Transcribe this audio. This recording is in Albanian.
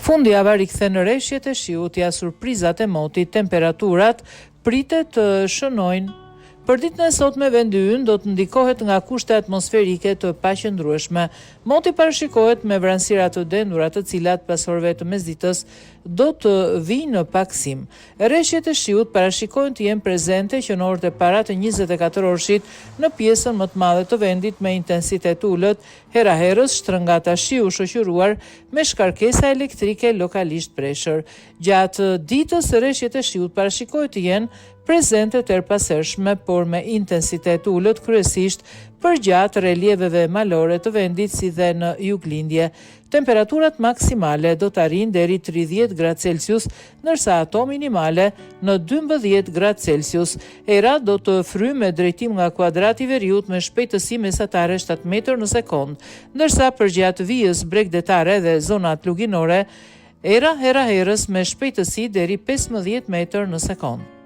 Fundjava rikthen rreshjet e shiut, ja surprizat e motit, temperaturat pritet të shënojnë. Për ditën e sotme vendi ynë do të ndikohet nga kushte atmosferike të paqëndrueshme. Moti parashikohet me vranësira të dendura, të cilat pas orëve të mesditës do të vijnë në paksim. Rreshjet e shiut parashikohen të jenë prezente që në orët e para të 24 orëshit në pjesën më të madhe të vendit me intensitet ulët, heraherës shtrëngata shiu shoqëruar me shkarkesa elektrike lokalisht preshër. Gjatë ditës rreshjet e shiut parashikohet të jenë prezente të erpasershme, por me intensitet ullët kryesisht përgjatë relieveve malore të vendit si dhe në juglindje. Temperaturat maksimale do të arrijnë deri 30 gradë Celsius, ndërsa ato minimale në 12 gradë Celsius. Era do të fryjë me drejtim nga kuadrati i veriut me shpejtësi mesatare 7 metër në sekond, ndërsa përgjatë vijës bregdetare dhe zonat luginore, era heraherës me shpejtësi deri 15 metër në sekond.